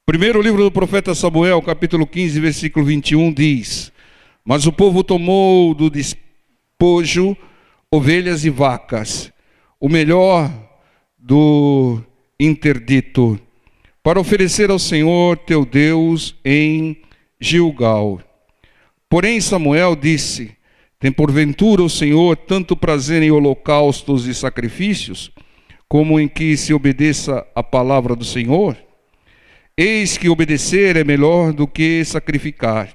Primeiro livro do profeta Samuel, capítulo 15, versículo 21, diz: Mas o povo tomou do despojo ovelhas e vacas, o melhor do interdito, para oferecer ao Senhor teu Deus em Gilgal. Porém Samuel disse: Tem porventura o Senhor tanto prazer em holocaustos e sacrifícios, como em que se obedeça a palavra do Senhor? Eis que obedecer é melhor do que sacrificar,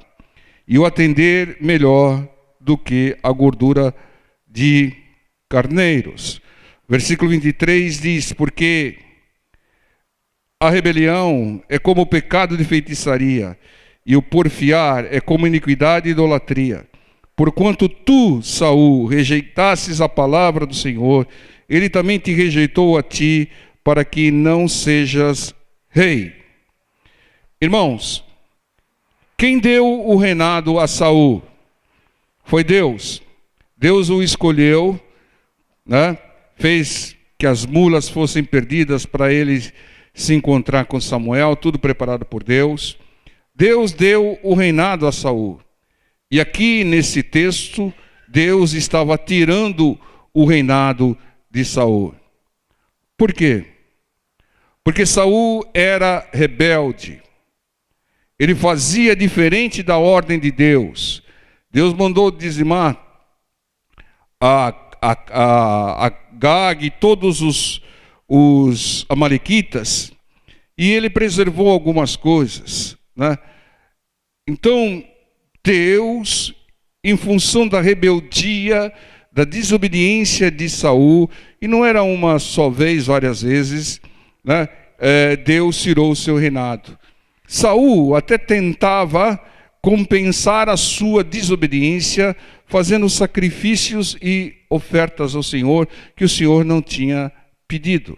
e o atender melhor do que a gordura de carneiros. Versículo 23 diz: Porque a rebelião é como o pecado de feitiçaria, e o porfiar é como iniquidade e idolatria. Porquanto tu, Saul, rejeitasses a palavra do Senhor, ele também te rejeitou a ti, para que não sejas rei. Irmãos, quem deu o reinado a Saul? Foi Deus. Deus o escolheu, né? Fez que as mulas fossem perdidas para ele se encontrar com Samuel, tudo preparado por Deus. Deus deu o reinado a Saul. E aqui nesse texto, Deus estava tirando o reinado de Saul. Por quê? Porque Saul era rebelde. Ele fazia diferente da ordem de Deus. Deus mandou dizimar a Gag e todos os amalequitas, e ele preservou algumas coisas, né? Então, Deus, em função da rebeldia, da desobediência de Saul, e não era uma só vez, várias vezes, né? Deus tirou o seu reinado. Saul até tentava compensar a sua desobediência, fazendo sacrifícios e ofertas ao Senhor que o Senhor não tinha pedido.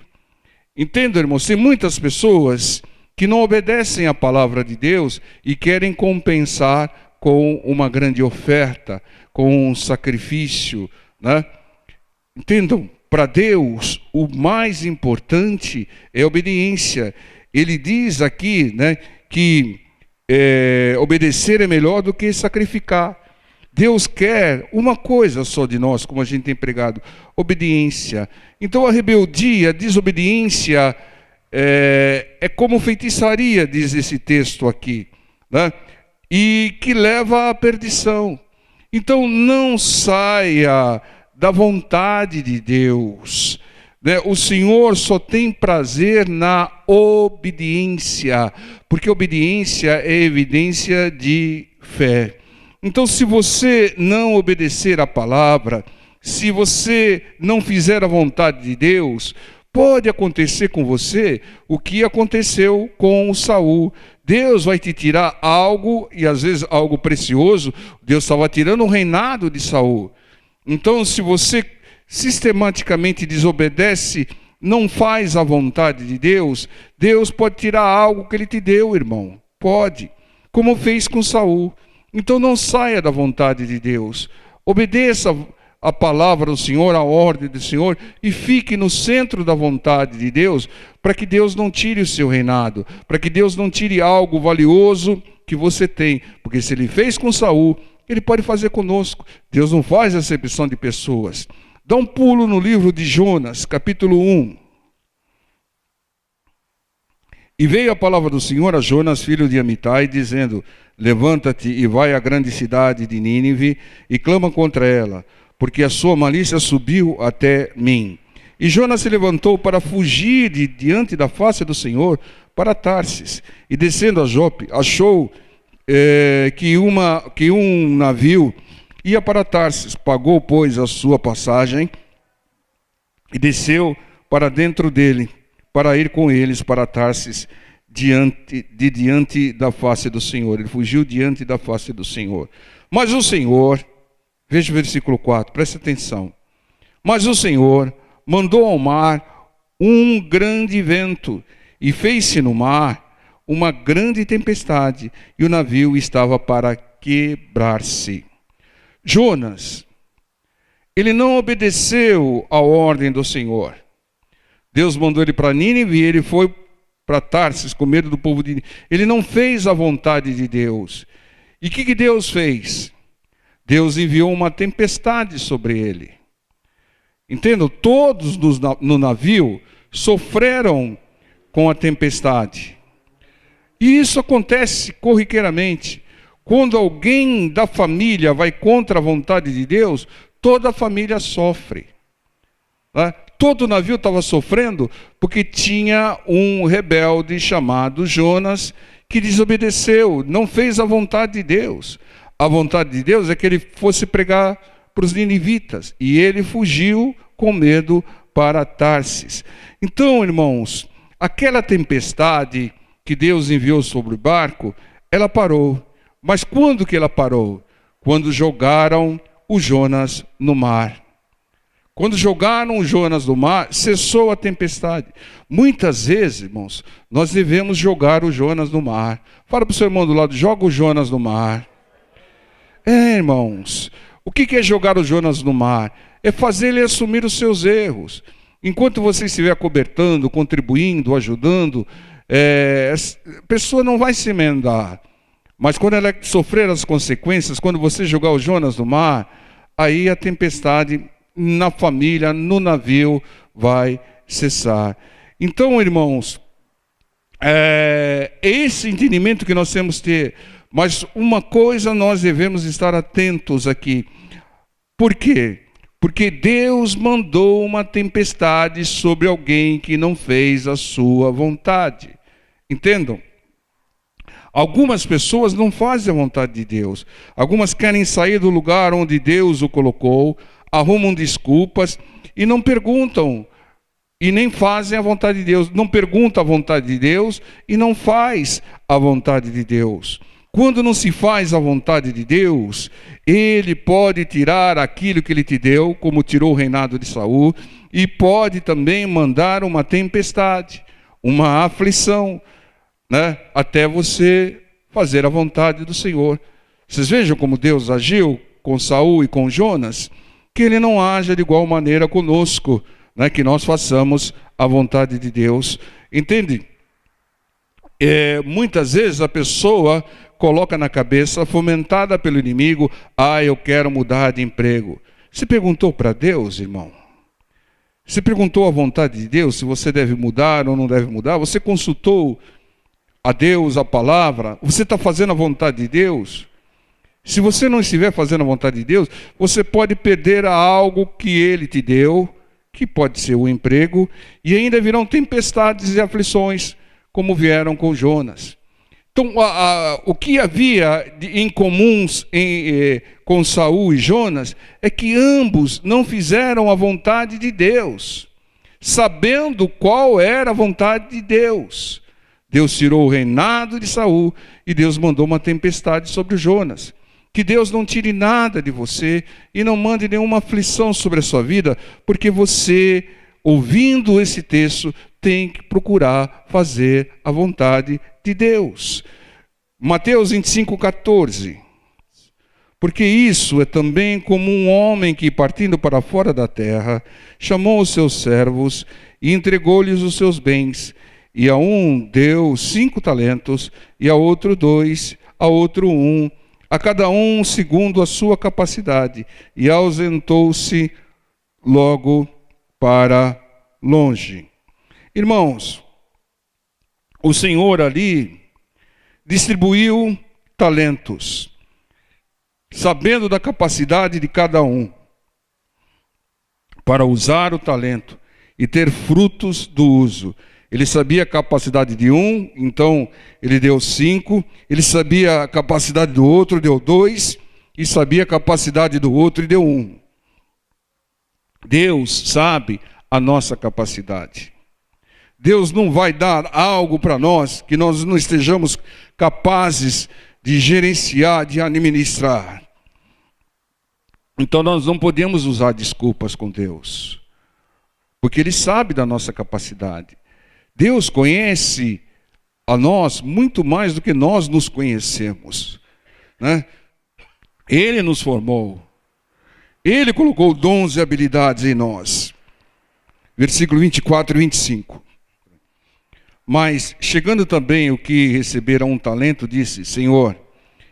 Entenda, irmãos, tem muitas pessoas que não obedecem à palavra de Deus e querem compensar com uma grande oferta, com um sacrifício, né? Entendam, para Deus o mais importante é a obediência. Ele diz aqui, né, que obedecer é melhor do que sacrificar. Deus quer uma coisa só de nós, como a gente tem pregado: obediência. Então a rebeldia, a desobediência é como feitiçaria, diz esse texto aqui, né? E que leva à perdição. Então não saia da vontade de Deus, né? O Senhor só tem prazer na obediência, porque obediência é evidência de fé. Então, se você não obedecer à palavra, se você não fizer a vontade de Deus, pode acontecer com você o que aconteceu com o Saul. Deus vai te tirar algo, e às vezes algo precioso. Deus estava tirando o reinado de Saul. Então, se você sistematicamente desobedece, não faz a vontade de Deus, Deus pode tirar algo que Ele te deu, irmão. Pode, como fez com Saul. Então não saia da vontade de Deus. Obedeça a palavra do Senhor, a ordem do Senhor, e fique no centro da vontade de Deus, para que Deus não tire o seu reinado, para que Deus não tire algo valioso que você tem. Porque se Ele fez com Saul, Ele pode fazer conosco. Deus não faz acepção de pessoas. Dá um pulo no livro de Jonas, capítulo 1. E veio a palavra do Senhor a Jonas, filho de Amitai, dizendo: Levanta-te e vai à grande cidade de Nínive e clama contra ela, porque a sua malícia subiu até mim. E Jonas se levantou para fugir de diante da face do Senhor para Tarsis. E descendo a Jope, achou que um navio ia para Tarsis. Pagou, pois, a sua passagem e desceu para dentro dele, para ir com eles para Tarsis, diante da face do Senhor. Ele fugiu diante da face do Senhor. Mas o Senhor, veja o versículo 4, preste atenção. Mas o Senhor mandou ao mar um grande vento, e fez-se no mar uma grande tempestade, e o navio estava para quebrar-se. Jonas, ele não obedeceu à ordem do Senhor. Deus mandou ele para Nínive e ele foi para Tarsis com medo do povo de Nínive. Ele não fez a vontade de Deus. E o que Deus fez? Deus enviou uma tempestade sobre ele. Entendam? Todos no navio sofreram com a tempestade. E isso acontece corriqueiramente. Quando alguém da família vai contra a vontade de Deus, toda a família sofre. Todo o navio estava sofrendo porque tinha um rebelde chamado Jonas que desobedeceu, não fez a vontade de Deus. A vontade de Deus é que ele fosse pregar para os ninivitas, e ele fugiu com medo para Tarsis. Então, irmãos, aquela tempestade que Deus enviou sobre o barco, ela parou. Mas quando que ela parou? Quando jogaram o Jonas no mar. Quando jogaram o Jonas no mar, cessou a tempestade. Muitas vezes, irmãos, nós devemos jogar o Jonas no mar. Fala para o seu irmão do lado, joga o Jonas no mar. Irmãos, o que é jogar o Jonas no mar? É fazer ele assumir os seus erros. Enquanto você estiver acobertando, contribuindo, ajudando, a pessoa não vai se emendar. Mas quando ela sofrer as consequências, quando você jogar o Jonas no mar, aí a tempestade na família, no navio, vai cessar. Então, irmãos, é esse entendimento que nós temos que ter. Mas uma coisa nós devemos estar atentos aqui. Por quê? Porque Deus mandou uma tempestade sobre alguém que não fez a sua vontade. Entendam? Algumas pessoas não fazem a vontade de Deus. Algumas querem sair do lugar onde Deus o colocou, arrumam desculpas e não perguntam e nem fazem a vontade de Deus. Não pergunta a vontade de Deus e não faz a vontade de Deus. Quando não se faz a vontade de Deus, Ele pode tirar aquilo que Ele te deu, como tirou o reinado de Saul, e pode também mandar uma tempestade, uma aflição, até você fazer a vontade do Senhor. Vocês vejam como Deus agiu com Saul e com Jonas, que Ele não haja de igual maneira conosco, que nós façamos a vontade de Deus. Entende? Muitas vezes a pessoa coloca na cabeça, fomentada pelo inimigo, eu quero mudar de emprego. Você perguntou para Deus, irmão? Você perguntou a vontade de Deus, se você deve mudar ou não deve mudar? Você consultou a Deus, a palavra? Você está fazendo a vontade de Deus? Se você não estiver fazendo a vontade de Deus, você pode perder algo que Ele te deu, que pode ser o emprego, e ainda virão tempestades e aflições, como vieram com Jonas. Então, o que havia em comuns com Saul e Jonas é que ambos não fizeram a vontade de Deus, sabendo qual era a vontade de Deus. Deus tirou o reinado de Saul e Deus mandou uma tempestade sobre Jonas. Que Deus não tire nada de você e não mande nenhuma aflição sobre a sua vida, porque você, ouvindo esse texto, tem que procurar fazer a vontade de Deus. Mateus 25:14. Porque isso é também como um homem que, partindo para fora da terra, chamou os seus servos e entregou-lhes os seus bens. E a um deu 5 talentos, e a outro 2, a outro 1, a cada um segundo a sua capacidade, e ausentou-se logo para longe. Irmãos, o Senhor ali distribuiu talentos, sabendo da capacidade de cada um, para usar o talento e ter frutos do uso. Ele sabia a capacidade de um, então ele deu 5. Ele sabia a capacidade do outro, deu 2. E sabia a capacidade do outro e deu 1. Deus sabe a nossa capacidade. Deus não vai dar algo para nós que nós não estejamos capazes de gerenciar, de administrar. Então nós não podemos usar desculpas com Deus, porque Ele sabe da nossa capacidade. Deus conhece a nós muito mais do que nós nos conhecemos, Ele nos formou. Ele colocou dons e habilidades em nós. Versículo 24 e 25. Mas, chegando também o que recebera um talento, disse: Senhor,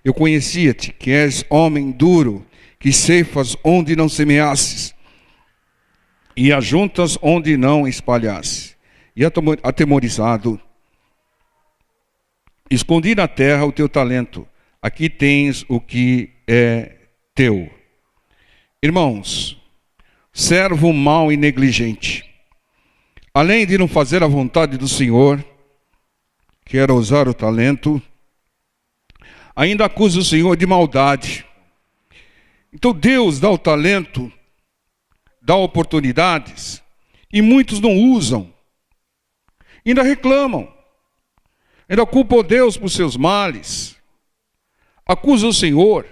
eu conhecia-te, que és homem duro, que ceifas onde não semeasses, e ajuntas onde não espalhasse. E atemorizado, escondi na terra o teu talento, aqui tens o que é teu. Irmãos, servo mau e negligente, além de não fazer a vontade do Senhor, que era usar o talento, ainda acusa o Senhor de maldade. Então Deus dá o talento, dá oportunidades, e muitos não usam, ainda reclamam, ainda culpam Deus por seus males, acusa o Senhor,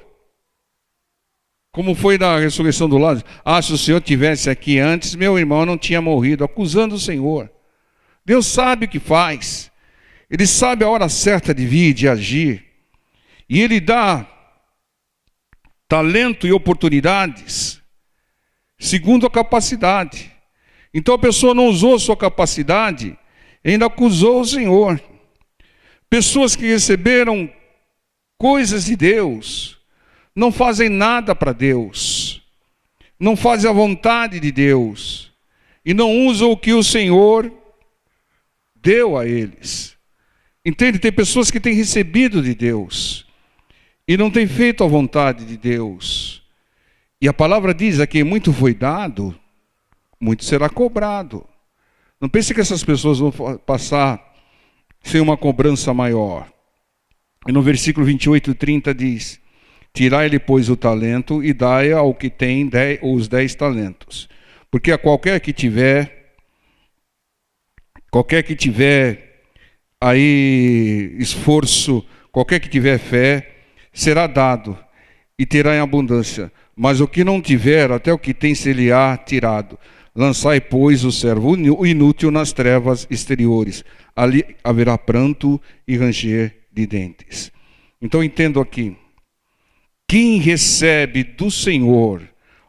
como foi na ressurreição do Lázaro. Se o Senhor tivesse aqui antes, meu irmão não tinha morrido, acusando o Senhor. Deus sabe o que faz, Ele sabe a hora certa de vir, de agir, e Ele dá talento e oportunidades segundo a capacidade. Então a pessoa não usou sua capacidade, ainda acusou o Senhor. Pessoas que receberam coisas de Deus, não fazem nada para Deus, não fazem a vontade de Deus, e não usam o que o Senhor deu a eles. Entende? Tem pessoas que têm recebido de Deus, e não têm feito a vontade de Deus. E a palavra diz aqui: muito foi dado, muito será cobrado. Não pense que essas pessoas vão passar sem uma cobrança maior. E no versículo 28 e 30 diz: tirai-lhe, pois, o talento e dai ao que tem os 10 talentos. Porque a qualquer que tiver aí esforço, qualquer que tiver fé, será dado e terá em abundância. Mas o que não tiver, até o que tem se-lhe-á tirado. Lançai, pois, o servo inútil nas trevas exteriores. Ali haverá pranto e ranger de dentes. Então entendo aqui: quem recebe do Senhor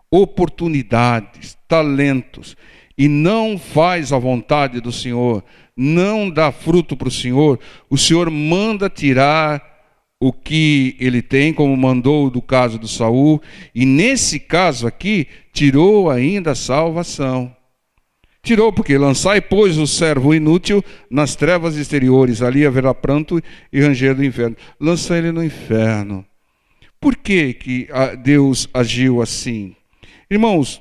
oportunidades, talentos, e não faz a vontade do Senhor, não dá fruto para o Senhor manda tirar o que ele tem, como mandou do caso do Saul, e nesse caso aqui, tirou ainda a salvação. Tirou, porque lançai, pois, o servo inútil nas trevas exteriores, ali haverá pranto e ranger do inferno. Lança ele no inferno. Por que Deus agiu assim? Irmãos,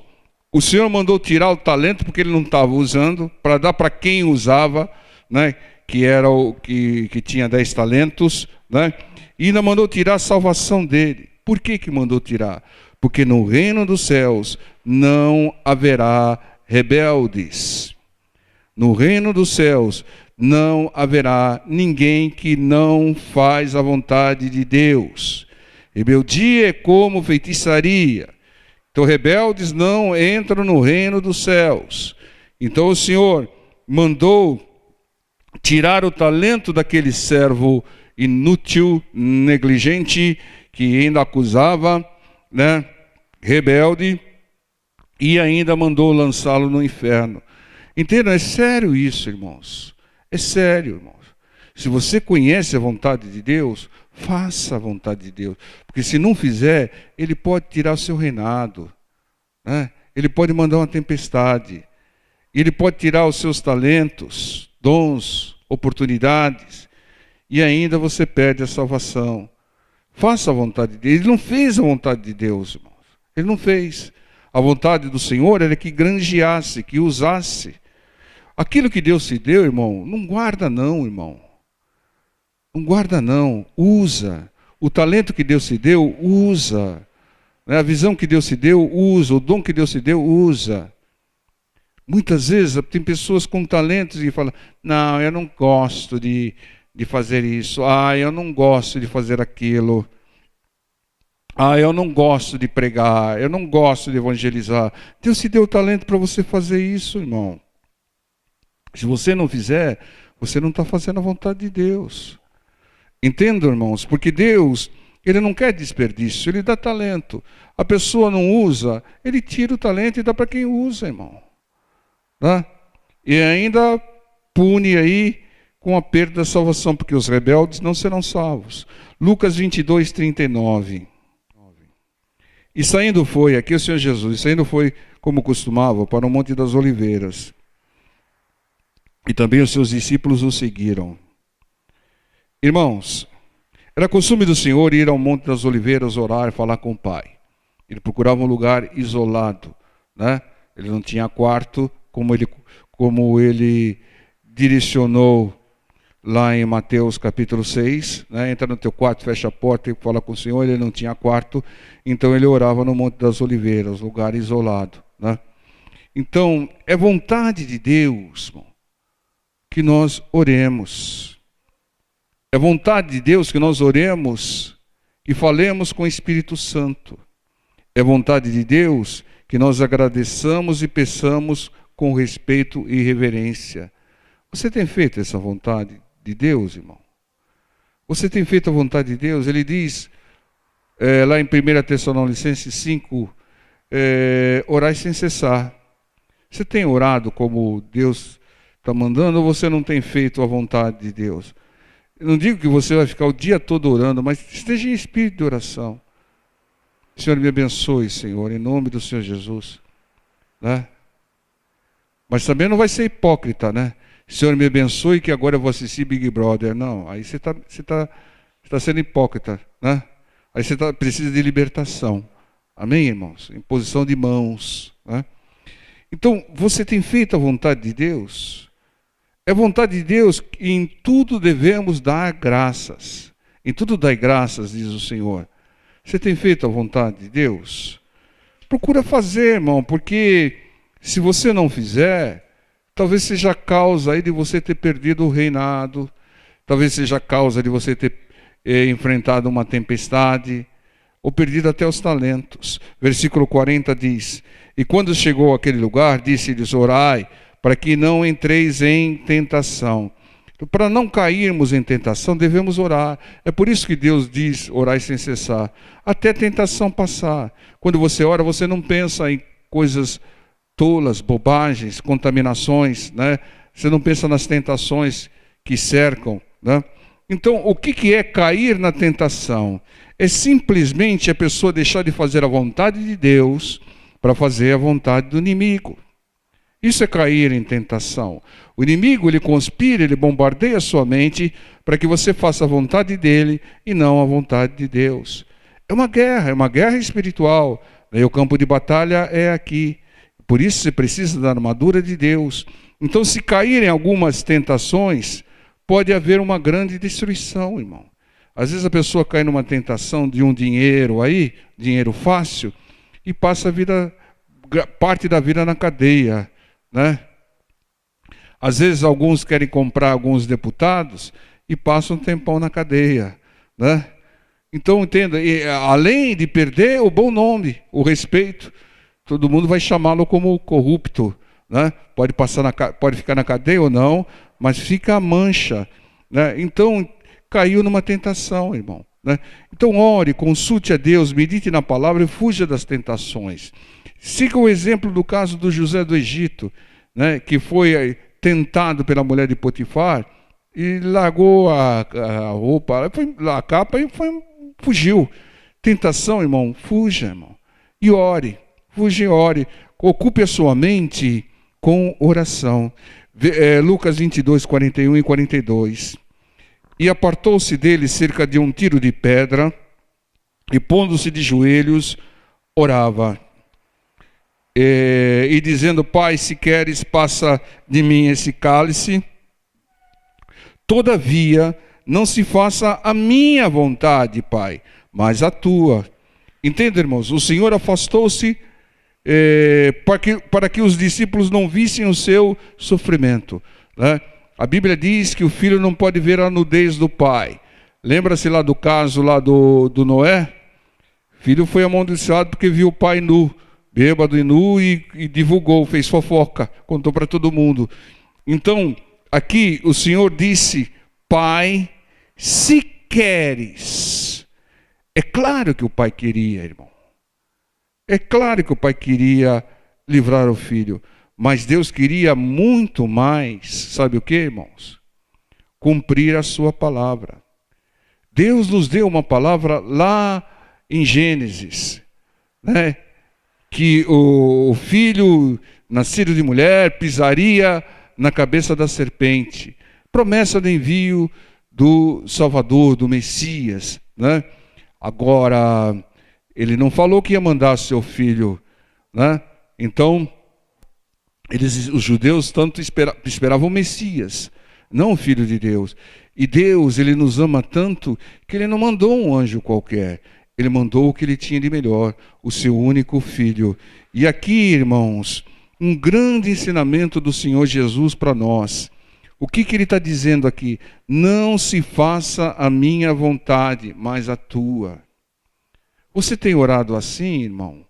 o Senhor mandou tirar o talento porque ele não estava usando, para dar para quem usava, né? Que era o que tinha 10 talentos, né? E ainda mandou tirar a salvação dele. Por que mandou tirar? Porque no reino dos céus não haverá rebeldes. No reino dos céus não haverá ninguém que não faz a vontade de Deus. Rebeldia é como feitiçaria. Então rebeldes não entram no reino dos céus. Então o Senhor mandou tirar o talento daquele servo inútil, negligente, que ainda acusava, né, rebelde, e ainda mandou lançá-lo no inferno. Entendam, é sério isso, irmãos. É sério, irmãos. Se você conhece a vontade de Deus, faça a vontade de Deus. Porque se não fizer, Ele pode tirar o seu reinado, né? Ele pode mandar uma tempestade. Ele pode tirar os seus talentos, dons, oportunidades, e ainda você perde a salvação. Faça a vontade de Deus. Ele não fez a vontade de Deus, irmãos. Ele não fez. A vontade do Senhor era que granjeasse, que usasse. Aquilo que Deus te deu, irmão, não guarda não, irmão. Não guarda não, usa. O talento que Deus te deu, usa. A visão que Deus te deu, usa. O dom que Deus te deu, usa. Muitas vezes tem pessoas com talentos e falam: não, eu não gosto de fazer isso. Eu não gosto de fazer aquilo. Eu não gosto de pregar. Eu não gosto de evangelizar. Deus te deu o talento para você fazer isso, irmão. Se você não fizer, você não está fazendo a vontade de Deus. Entendam, irmãos, porque Deus, Ele não quer desperdício, Ele dá talento. A pessoa não usa, Ele tira o talento e dá para quem usa, irmão. Tá? E ainda pune aí com a perda da salvação, porque os rebeldes não serão salvos. Lucas 22, 39. E saindo foi, aqui o Senhor Jesus, saindo foi como costumava, para o Monte das Oliveiras. E também os seus discípulos o seguiram. Irmãos, era costume do Senhor ir ao Monte das Oliveiras, orar, falar com o Pai. Ele procurava um lugar isolado, né? Ele não tinha quarto, como ele direcionou lá em Mateus capítulo 6, né? Entra no teu quarto, fecha a porta e fala com o Senhor. Ele não tinha quarto, então ele orava no Monte das Oliveiras, lugar isolado, né? Então, é vontade de Deus, irmão, que nós oremos. É vontade de Deus que nós oremos e falemos com o Espírito Santo. É vontade de Deus que nós agradeçamos e peçamos com respeito e reverência. Você tem feito essa vontade de Deus, irmão? Você tem feito a vontade de Deus? Ele diz, lá em 1 Tessalonicenses 5, orai sem cessar. Você tem orado como Deus está mandando, ou você não tem feito a vontade de Deus? Eu não digo que você vai ficar o dia todo orando, mas esteja em espírito de oração. Senhor, me abençoe, Senhor, em nome do Senhor Jesus, né? Mas também não vai ser hipócrita, né? Senhor, me abençoe que agora eu vou assistir Big Brother. Não, aí você tá sendo hipócrita, né? Aí você precisa de libertação. Amém, irmãos? Em posição de mãos, né? Então, você tem feito a vontade de Deus? É vontade de Deus que em tudo devemos dar graças. Em tudo dai graças, diz o Senhor. Você tem feito a vontade de Deus? Procura fazer, irmão, porque se você não fizer, talvez seja a causa aí de você ter perdido o reinado, talvez seja a causa de você ter enfrentado uma tempestade, ou perdido até os talentos. Versículo 40 diz, e quando chegou àquele lugar, disse-lhes, orai, para que não entreis em tentação. Para não cairmos em tentação, devemos orar. É por isso que Deus diz, orai sem cessar, até a tentação passar. Quando você ora, você não pensa em coisas tolas, bobagens, contaminações, né? Você não pensa nas tentações que cercam, né? Então, o que é cair na tentação? É simplesmente a pessoa deixar de fazer a vontade de Deus para fazer a vontade do inimigo. Isso é cair em tentação. O inimigo, ele conspira, ele bombardeia a sua mente para que você faça a vontade dele e não a vontade de Deus. É uma guerra espiritual. E o campo de batalha é aqui. Por isso você precisa da armadura de Deus. Então, se cair em algumas tentações, pode haver uma grande destruição, irmão. Às vezes a pessoa cai numa tentação de um dinheiro aí, dinheiro fácil, e passa a vida, parte da vida na cadeia, né? Às vezes alguns querem comprar alguns deputados e passam um tempão na cadeia, né? Então, entenda, além de perder o bom nome, o respeito, todo mundo vai chamá-lo como corrupto, né? Pode ficar na cadeia ou não, mas fica a mancha, né? Então, caiu numa tentação, irmão, né? Então, ore, consulte a Deus, medite na palavra e fuja das tentações. Siga o exemplo do caso do José do Egito, né? Que foi tentado pela mulher de Potifar e largou a roupa, a capa e fugiu. Tentação, irmão, fuja, irmão. E ore, fuja e ore. Ocupe a sua mente com oração. Lucas 22, 41 e 42. E apartou-se dele cerca de um tiro de pedra, e pondo-se de joelhos, orava. E dizendo, Pai, se queres, passa de mim esse cálice. Todavia, não se faça a minha vontade, Pai, mas a tua. Entenda, irmãos, o Senhor afastou-se para que os discípulos não vissem o seu sofrimento, né? A Bíblia diz que o filho não pode ver a nudez do pai. Lembra-se lá do caso lá do Noé? O filho foi amaldiçoado porque viu o pai nu, bêbado e nu, e divulgou, fez fofoca, contou para todo mundo. Então, aqui o Senhor disse, Pai, se queres. É claro que o pai queria, irmão. É claro que o pai queria livrar o filho. Mas Deus queria muito mais, sabe o que, irmãos? cumprir a sua palavra. Deus nos deu uma palavra lá em Gênesis, né? Que o filho nascido de mulher pisaria na cabeça da serpente. Promessa do envio do Salvador, do Messias, né? Agora, ele não falou que ia mandar seu filho, né? Então, os judeus tanto esperavam o Messias, não o Filho de Deus. E Deus, ele nos ama tanto que ele não mandou um anjo qualquer. Ele mandou o que ele tinha de melhor, o seu único filho. E aqui, irmãos, um grande ensinamento do Senhor Jesus para nós. O que ele está dizendo aqui? Não se faça a minha vontade, mas a tua. Você tem orado assim, irmão?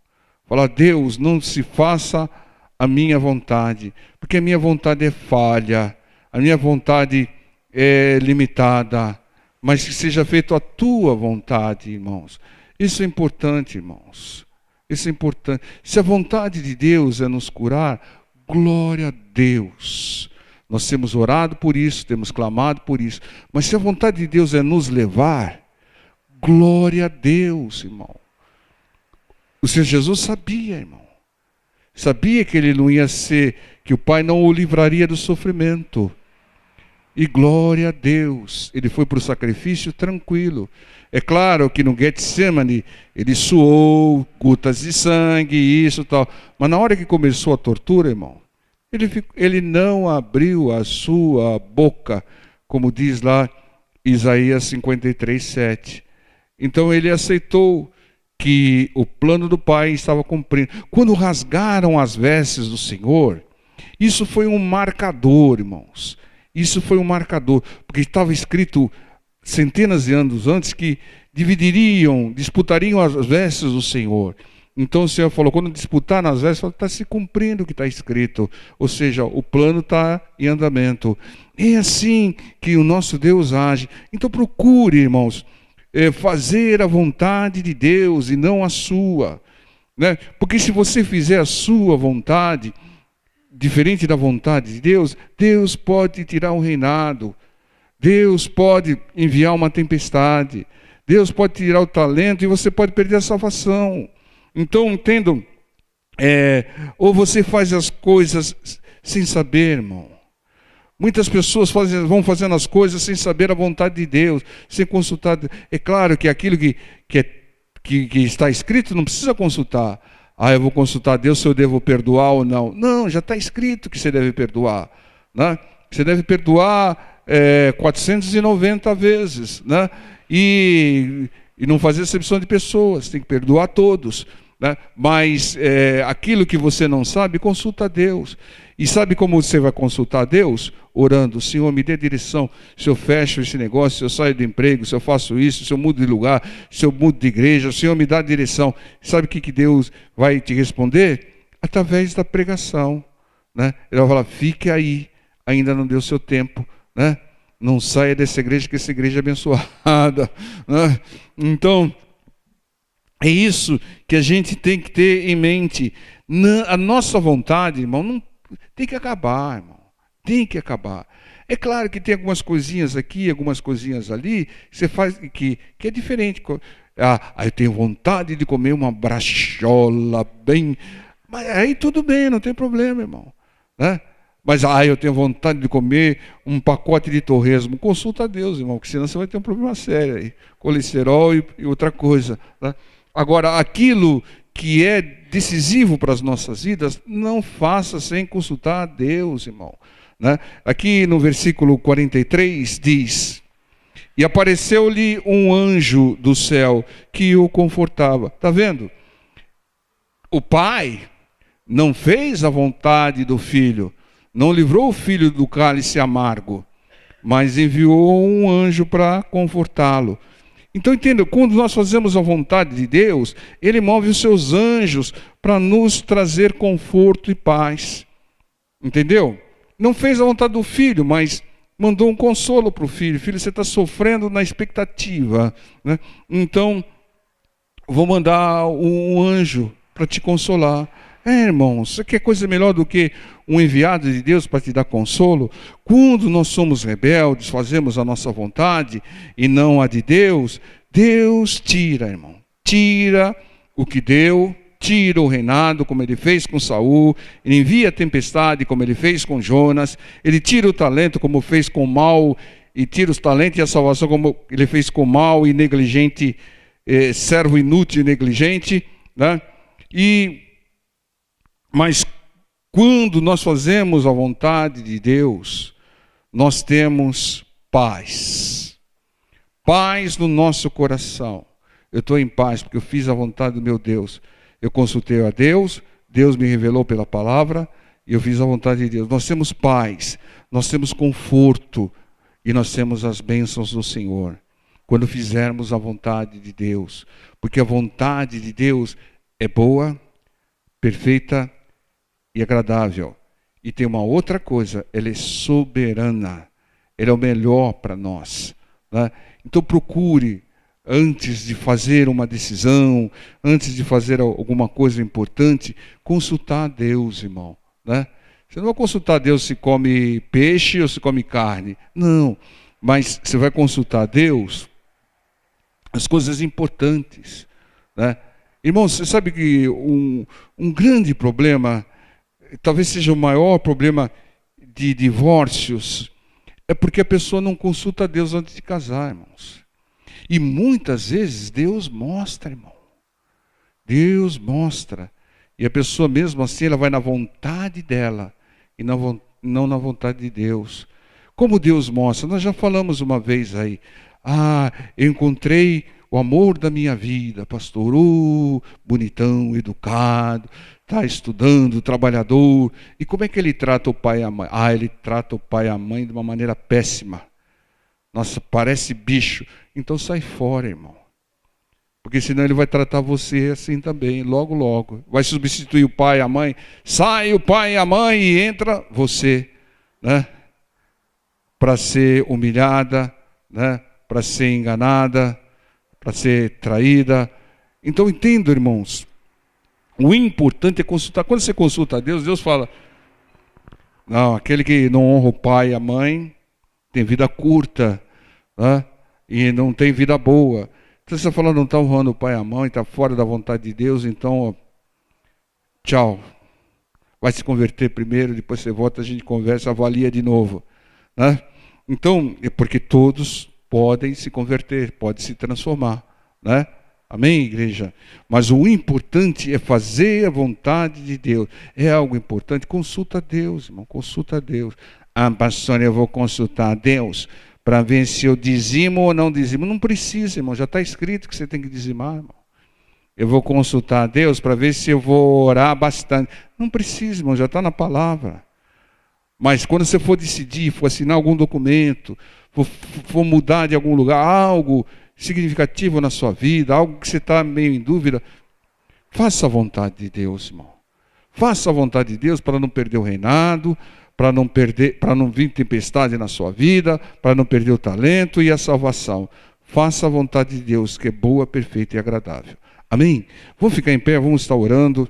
Fala, Deus, não se faça a minha vontade, porque a minha vontade é falha, a minha vontade é limitada, mas que seja feita a tua vontade, irmãos. Isso é importante, irmãos. Isso é importante. Se a vontade de Deus é nos curar, glória a Deus. Nós temos orado por isso, temos clamado por isso. Mas se a vontade de Deus é nos levar, glória a Deus, irmão. O Senhor Jesus sabia, irmão. Sabia que ele não ia ser, que o Pai não o livraria do sofrimento. E glória a Deus, ele foi para o sacrifício tranquilo. É claro que no Getsemane ele suou gotas de sangue, isso e tal. Mas na hora que começou a tortura, irmão, ele não abriu a sua boca, como diz lá Isaías 53:7. Então ele aceitou que o plano do Pai estava cumprindo. Quando rasgaram as vestes do Senhor, isso foi um marcador, irmãos. Isso foi um marcador, porque estava escrito centenas de anos antes que disputariam as vestes do Senhor. Então o Senhor falou, quando disputar nas vestes, está se cumprindo o que está escrito. Ou seja, o plano está em andamento. É assim que o nosso Deus age. Então procure, irmãos, fazer a vontade de Deus e não a sua, né? Porque se você fizer a sua vontade, diferente da vontade de Deus, Deus pode tirar um reinado, Deus pode enviar uma tempestade, Deus pode tirar o talento e você pode perder a salvação. Então, entendam, ou você faz as coisas sem saber, irmão. Muitas pessoas vão fazendo as coisas sem saber a vontade de Deus, sem consultar. É claro que aquilo que está escrito não precisa consultar. Eu vou consultar Deus se eu devo perdoar ou não. Não, já está escrito que você deve perdoar, né? Você deve perdoar 490 vezes, né? E não fazer exceção de pessoas, tem que perdoar todos, né? Mas aquilo que você não sabe, consulta a Deus. E sabe como você vai consultar a Deus? Orando, Senhor, me dê direção, se eu fecho esse negócio, se eu saio do emprego, se eu faço isso, se eu mudo de lugar, se eu mudo de igreja, o Senhor me dá direção. Sabe o que Deus vai te responder? Através da pregação, né? Ele vai falar, fique aí, ainda não deu seu tempo, né? Não saia dessa igreja, que essa igreja é abençoada, né? Então, é isso que a gente tem que ter em mente. A nossa vontade, irmão, não tem que acabar, irmão. Tem que acabar. É claro que tem algumas coisinhas aqui, algumas coisinhas ali, que você faz que é diferente. Eu tenho vontade de comer uma brachola bem... Mas aí tudo bem, não tem problema, irmão, né? Mas eu tenho vontade de comer um pacote de torresmo. Consulta a Deus, irmão, porque senão você vai ter um problema sério aí. Colesterol e outra coisa, né? Agora, aquilo que é decisivo para as nossas vidas, não faça sem consultar a Deus, irmão, né? Aqui no versículo 43 diz, e apareceu-lhe um anjo do céu que o confortava. Está vendo? O pai não fez a vontade do filho, não livrou o filho do cálice amargo, mas enviou um anjo para confortá-lo. Então, entenda, quando nós fazemos a vontade de Deus, Ele move os seus anjos para nos trazer conforto e paz. Entendeu? Não fez a vontade do filho, mas mandou um consolo para o filho. Filho, você está sofrendo na expectativa, né? Então, vou mandar um anjo para te consolar. Irmãos, você quer coisa melhor do que um enviado de Deus para te dar consolo? Quando nós somos rebeldes, fazemos a nossa vontade e não a de Deus, Deus tira, irmão. Tira o que deu, tira o reinado, como ele fez com Saul, ele envia a tempestade, como ele fez com Jonas, ele tira o talento, como fez com o mal, e tira os talentos e a salvação, como ele fez com o mal e negligente, servo inútil e negligente, né? Mas quando nós fazemos a vontade de Deus, nós temos paz. Paz no nosso coração. Eu estou em paz porque eu fiz a vontade do meu Deus. Eu consultei a Deus, Deus me revelou pela palavra e eu fiz a vontade de Deus. Nós temos paz, nós temos conforto e nós temos as bênçãos do Senhor. Quando fizermos a vontade de Deus. Porque a vontade de Deus é boa, perfeita e agradável. E tem uma outra coisa, ela é soberana. Ela é o melhor para nós, né? Então procure, antes de fazer uma decisão, antes de fazer alguma coisa importante, consultar a Deus, irmão, né? Você não vai consultar a Deus se come peixe ou se come carne. Não, mas você vai consultar a Deus as coisas importantes, né? Irmãos, você sabe que um grande problema, talvez seja o maior problema de divórcios, é porque a pessoa não consulta a Deus antes de casar, irmãos. E muitas vezes Deus mostra, irmão. Deus mostra. E a pessoa mesmo assim, ela vai na vontade dela e não na vontade de Deus. Como Deus mostra? Nós já falamos uma vez aí. Eu encontrei o amor da minha vida, pastor, bonitão, educado, está estudando, trabalhador. E como é que ele trata o pai e a mãe? Ele trata o pai e a mãe de uma maneira péssima. Nossa, parece bicho. Então sai fora, irmão. Porque senão ele vai tratar você assim também, logo, logo. Vai substituir o pai e a mãe. Sai o pai e a mãe e entra você, né? Para ser humilhada, né? Para ser enganada, para ser traída. Então entendo, irmãos, o importante é consultar. Quando você consulta a Deus, Deus fala, não, aquele que não honra o pai e a mãe tem vida curta, né? E não tem vida boa. Então você fala, não está honrando o pai e a mãe, está fora da vontade de Deus, então tchau. Vai se converter primeiro, depois você volta, a gente conversa, avalia de novo, né? Então, é porque todos podem se converter, podem se transformar, né? Amém, igreja? Mas o importante é fazer a vontade de Deus. É algo importante, consulta a Deus, irmão, consulta a Deus. Pastor, eu vou consultar a Deus para ver se eu dizimo ou não dizimo. Não precisa, irmão, já está escrito que você tem que dizimar, irmão. Eu vou consultar a Deus para ver se eu vou orar bastante. Não precisa, irmão, já está na palavra. Mas quando você for decidir, for assinar algum documento, for mudar de algum lugar, algo significativo na sua vida, algo que você está meio em dúvida, faça a vontade de Deus, irmão. Faça a vontade de Deus para não perder o reinado, para não vir tempestade na sua vida, para não perder o talento e a salvação. Faça a vontade de Deus, que é boa, perfeita e agradável. Amém? Vamos ficar em pé, vamos estar orando.